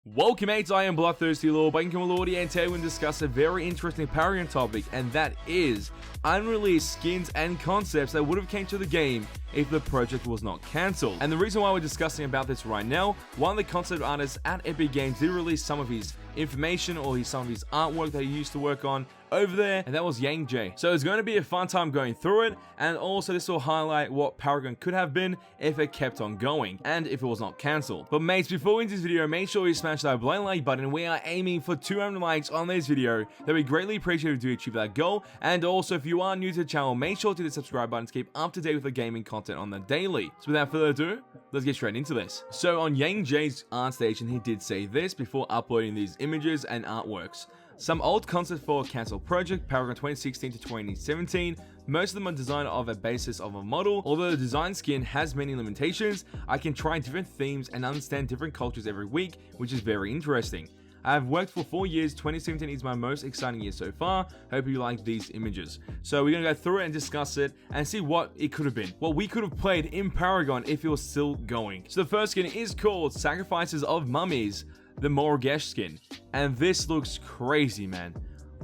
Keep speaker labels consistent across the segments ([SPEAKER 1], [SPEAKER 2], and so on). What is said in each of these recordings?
[SPEAKER 1] Welcome mates, I am Bloodthirsty Lord, Banking Lordy, and today we're going to discuss a very interesting Paragon topic, and that is unreleased skins and concepts that would have came to the game if the project was not cancelled. And the reason why we're discussing about this right now, one of the concept artists at Epic Games did release some of his information or some of his artwork that he used to work on over there, and that was Yang J. So it's going to be a fun time going through it, and also this will highlight what Paragon could have been if it kept on going, and if it was not cancelled. But mates, before we end this video, make sure you smash that blind like button. We are aiming for 200 likes on this video. That we greatly appreciate if you achieve that goal, and also if you are new to the channel, make sure to hit the subscribe button to keep up to date with the gaming content on the daily. So without further ado, let's get straight into this. So on Yang J's art station, he did say this before uploading these images and artworks. Some old concepts for a cancelled project, Paragon 2016 to 2017, most of them are designed of a basis of a model. Although the design skin has many limitations, I can try different themes and understand different cultures every week, which is very interesting. I have worked for 4 years, 2017 is my most exciting year so far. Hope you like these images. So we're going to go through it and discuss it and see what it could have been. What we could have played in Paragon if it was still going. So the first skin is called Sacrifices of Mummies, the Morgesh skin. And this looks crazy, man.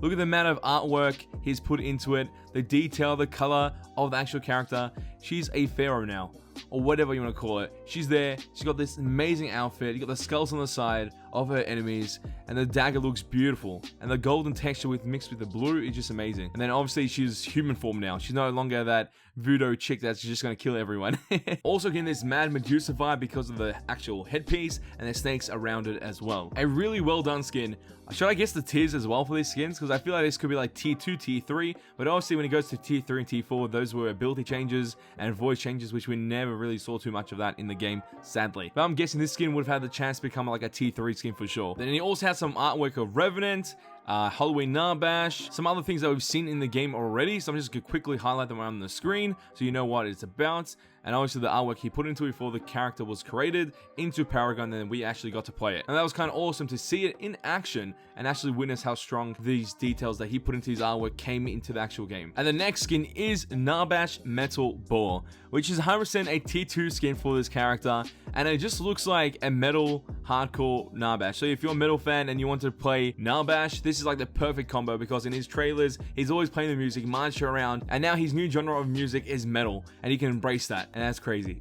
[SPEAKER 1] Look at the amount of artwork he's put into it, the detail, the color of the actual character. She's a pharaoh now, or whatever you want to call it. She's there, she's got this amazing outfit, you got the skulls on the side of her enemies, and the dagger looks beautiful, and the golden texture mixed with the blue is just amazing. And then obviously she's human form now, she's no longer that voodoo chick that's just gonna kill everyone. Also getting this mad Medusa vibe because of the actual headpiece and the snakes around it as well. A really well done skin. Should I guess the tiers as well for these skins? Because I feel like this could be like tier 2, tier 3, but obviously when it goes to tier 3 and tier 4, those were ability changes and voice changes, which we never really saw too much of that in the game, sadly. But I'm guessing this skin would have had the chance to become like a tier 3 skin for sure. Then he also had some artwork of Revenant, Halloween Narbash, some other things that we've seen in the game already, so I'm just going to quickly highlight them on the screen so you know what it's about. And obviously the artwork he put into it before the character was created into Paragon, and then we actually got to play it. And that was kind of awesome to see it in action and actually witness how strong these details that he put into his artwork came into the actual game. And the next skin is Narbash Metal Boar, which is 100% a tier 2 skin for this character, and it just looks like a metal hardcore Narbash. So if you're a metal fan and you want to play Narbash, this is like the perfect combo, because in his trailers he's always playing the music, marching around, and now his new genre of music is metal, and he can embrace that, and that's crazy.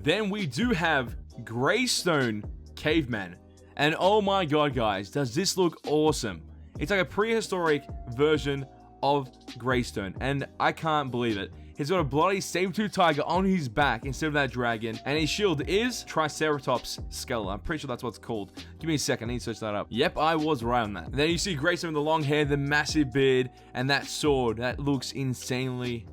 [SPEAKER 1] Then we do have Greystone Caveman, and oh my god guys, does this look awesome. It's like a prehistoric version of Greystone, and I can't believe it. He's got a bloody saber-tooth tiger on his back instead of that dragon, and his shield is Triceratops skull. I'm pretty sure that's what it's called. Give me a second, I need to search that up. Yep, I was right on that. And then you see Greystone with the long hair, the massive beard, and that sword that looks insanely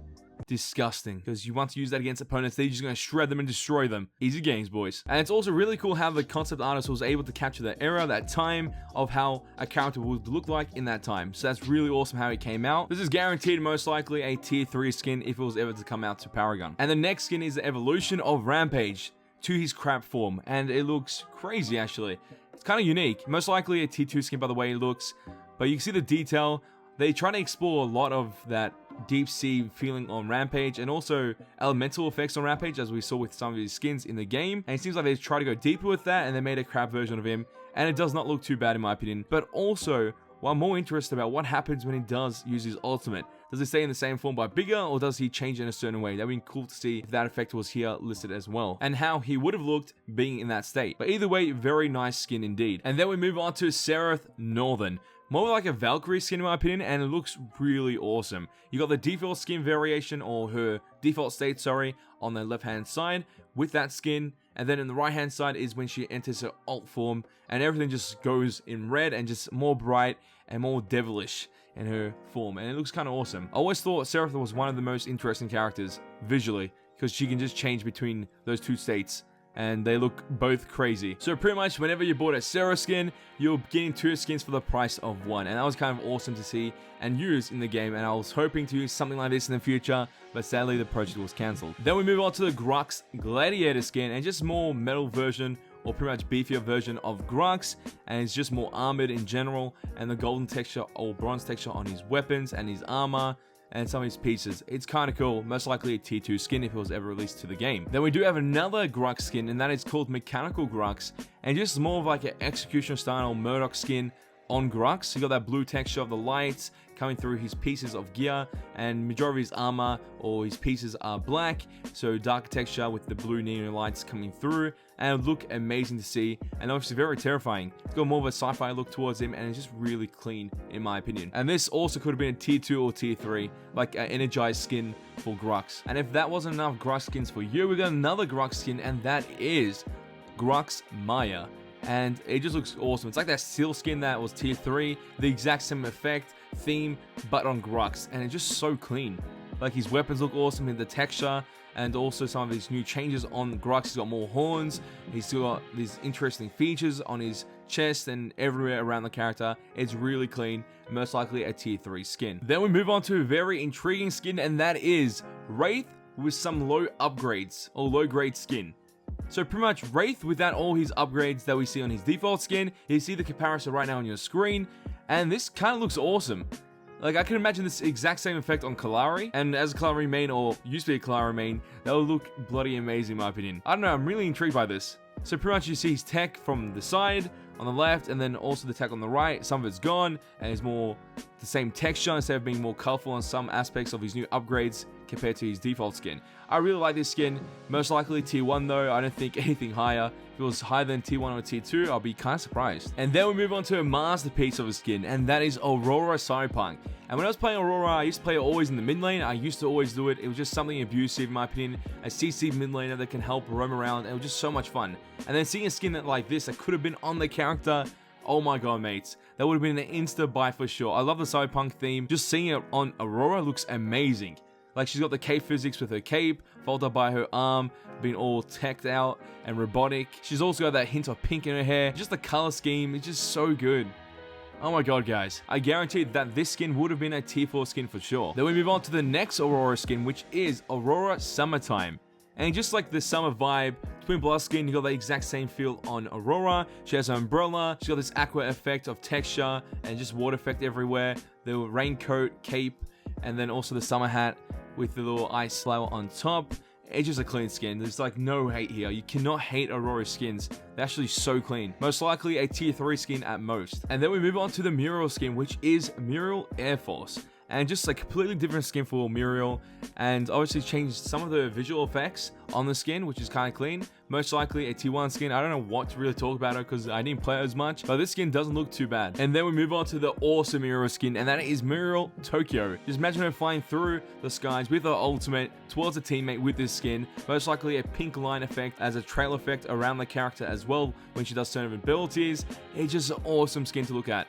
[SPEAKER 1] disgusting, because you want to use that against opponents, they're just going to shred them and destroy them. Easy games, boys. And it's also really cool how the concept artist was able to capture that era, that time of how a character would look like in that time. So that's really awesome how it came out. This is guaranteed most likely a tier 3 skin if it was ever to come out to Paragon. And the next skin is the evolution of Rampage to his crab form, and it looks crazy actually. It's kind of unique. Most likely a tier 2 skin by the way it looks, but you can see the detail. They try to explore a lot of that deep sea feeling on Rampage, and also elemental effects on Rampage, as we saw with some of his skins in the game. And it seems like they try to go deeper with that, and they made a crab version of him, and it does not look too bad in my opinion. But also, well, I'm more interested about what happens when he does use his ultimate. Does he stay in the same form but bigger, or does he change in a certain way? That would be cool to see if that effect was here listed as well, and how he would have looked being in that state. But either way, very nice skin indeed. And then we move on to Sereth Northern. More like a Valkyrie skin in my opinion, and it looks really awesome. You got the default skin variation, or her default state, sorry, on the left hand side with that skin, and then in the right hand side is when she enters her alt form, and everything just goes in red and just more bright and more devilish in her form, and it looks kind of awesome. I always thought Sereth was one of the most interesting characters visually, because she can just change between those two states, and they look both crazy. So pretty much whenever you bought a Sereth skin, you're getting 2 skins for the price of 1, and that was kind of awesome to see and use in the game, and I was hoping to use something like this in the future, but sadly the project was cancelled. Then we move on to the Grux Gladiator skin, and just more metal version, or pretty much beefier version of Grux, and it's just more armored in general, and the golden texture or bronze texture on his weapons and his armor, and some of his pieces. It's kind of cool, most likely a tier 2 skin if it was ever released to the game. Then we do have another Grux skin, and that is called Mechanical Grux, and just more of like an execution style Murdoch skin on Grux. You got that blue texture of the lights coming through his pieces of gear, and majority of his armor or his pieces are black, so dark texture with the blue neon lights coming through, and it look amazing to see, and obviously very terrifying. It's got more of a sci-fi look towards him, and it's just really clean in my opinion. And this also could have been a tier 2 or tier 3, like an energized skin for Grux. And if that wasn't enough Grux skins for you, we got another Grux skin, and that is Grux Maya. And it just looks awesome. It's like that Seal skin that was tier 3, the exact same effect, theme, but on Grux, and it's just so clean. Like his weapons look awesome in the texture, and also some of these new changes on Grux. He's got more horns, he's still got these interesting features on his chest and everywhere around the character. It's really clean, most likely a tier 3 skin. Then we move on to a very intriguing skin, and that is Wraith with some low upgrades, or low grade skin. So pretty much Wraith without all his upgrades that we see on his default skin. You see the comparison right now on your screen, and this kind of looks awesome. Like, I can imagine this exact same effect on Kalari, and as a Kalari main, or used to be a Kalari main, that would look bloody amazing in my opinion. I don't know, I'm really intrigued by this. So pretty much you see his tech from the side, on the left, and then also the tech on the right. Some of it's gone, and it's more the same texture instead of being more colorful on some aspects of his new upgrades compared to his default skin. I really like this skin, most likely tier 1 though. I don't think anything higher. If it was higher than tier 1 or tier 2, I'll be kind of surprised. And then we move on to a masterpiece of a skin, and that is Aurora CYBERPUNK. And when I was playing Aurora, I used to play it always in the mid lane. I used to always do it. It was just something abusive in my opinion. A CC mid laner that can help roam around. It was just so much fun. And then seeing a skin that like this that could have been on the character, oh my god, mates. That would have been an insta buy for sure. I love the CYBERPUNK theme. Just seeing it on Aurora looks amazing. Like, she's got the cape physics with her cape, folded by her arm, being all teched out and robotic. She's also got that hint of pink in her hair. Just the color scheme is just so good. Oh my god, guys. I guarantee that this skin would have been a tier 4 skin for sure. Then we move on to the next Aurora skin, which is Aurora Summertime. And just like the summer vibe, Twin Blood skin, you got the exact same feel on Aurora. She has an umbrella, she's got this aqua effect of texture and just water effect everywhere. The raincoat, cape, and then also the summer hat with the little ice flower on top. It's just a clean skin. There's like no hate here. You cannot hate Aurora skins. They're actually so clean. Most likely a tier 3 skin at most. And then we move on to the Muriel skin, which is Muriel Air Force. And just a completely different skin for Muriel, and obviously changed some of the visual effects on the skin, which is kind of clean. Most likely a tier 1 skin. I don't know what to really talk about it because I didn't play it as much, but this skin doesn't look too bad. And then we move on to the awesome Muriel skin, and that is Muriel Tokyo. Just imagine her flying through the skies with her ultimate towards a teammate with this skin. Most likely a pink line effect as a trail effect around the character as well when she does certain abilities. It's just an awesome skin to look at.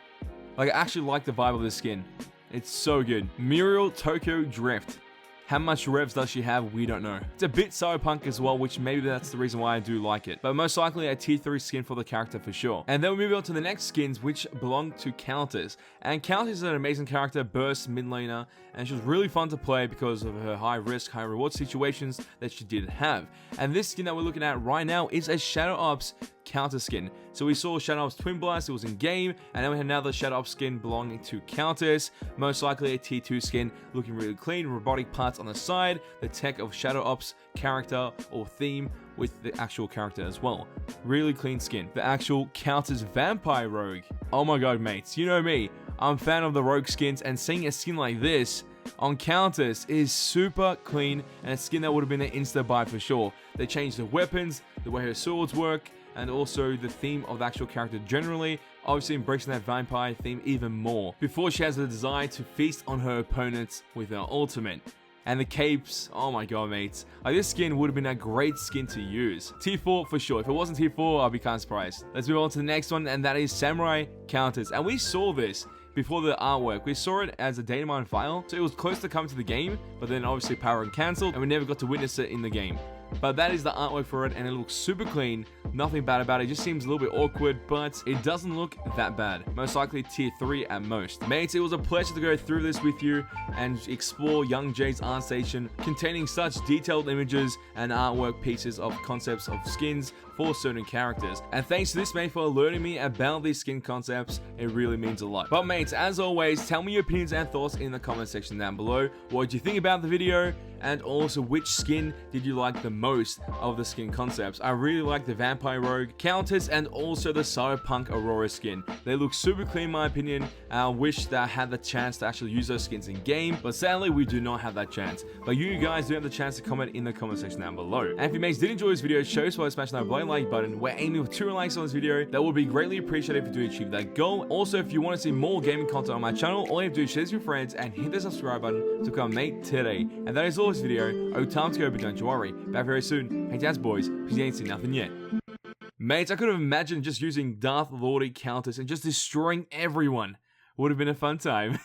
[SPEAKER 1] Like, I actually like the vibe of this skin. It's so good. Muriel Tokyo Drift. How much revs does she have? We don't know. It's a bit CYBERPUNK as well, which maybe that's the reason why I do like it. But most likely a tier 3 skin for the character for sure. And then we move on to the next skins, which belong to Countess. And Countess is an amazing character, burst mid laner, and she was really fun to play because of her high risk, high reward situations that she did have. And this skin that we're looking at right now is a Shadow Ops counter skin. So we saw Shadow Ops Twin Blast, it was in game, and then we had another Shadow Ops skin belonging to Countess. Most likely a tier 2 skin, looking really clean, robotic parts on the side, the tech of Shadow Ops character or theme with the actual character as well. Really clean skin. The actual Countess Vampire Rogue. Oh my god, mates, you know me. I'm a fan of the Rogue skins, and seeing a skin like this on Countess is super clean, and a skin that would have been an insta buy for sure. They changed the weapons, the way her swords work, and also the theme of the actual character generally, obviously embracing that vampire theme even more, before she has the desire to feast on her opponents with her ultimate. And the capes, oh my god, mates. Like, this skin would have been a great skin to use. Tier 4 for sure. If it wasn't tier 4, I'll be kind of surprised. Let's move on to the next one, and that is Samurai Countess. And we saw this before the artwork. We saw it as a data mine file, so it was close to coming to the game, but then obviously Paragon cancelled, and we never got to witness it in the game. But that is the artwork for it, and it looks super clean. Nothing bad about it. It just seems a little bit awkward, but it doesn't look that bad. Most likely tier 3 at most. Mates, it was a pleasure to go through this with you and explore Young Jay's art station containing such detailed images and artwork pieces of concepts of skins for certain characters. And thanks to this mate for alerting me about these skin concepts. It really means a lot. But mates, as always, tell me your opinions and thoughts in the comment section down below. What did you think about the video? And also, which skin did you like the most of the skin concepts? I really like the Vampire Rogue, Countess, and also the Cyberpunk Aurora skin. They look super clean in my opinion. I wish that I had the chance to actually use those skins in game, but sadly we do not have that chance. But you guys do have the chance to comment in the comment section down below. And if you mates did enjoy this video, show us by smashing that like button. We're aiming for 2 likes on this video. That would be greatly appreciated if you do achieve that goal. Also, if you want to see more gaming content on my channel, all you have to do is share this with your friends and hit the subscribe button to become a mate today. And that is all this video. Oh, time to go, but don't you worry. Back very soon. Hey, dads, boys, because you ain't seen nothing yet. Mates, I could have imagined just using Darth Lordy Countess and just destroying everyone. Would have been a fun time.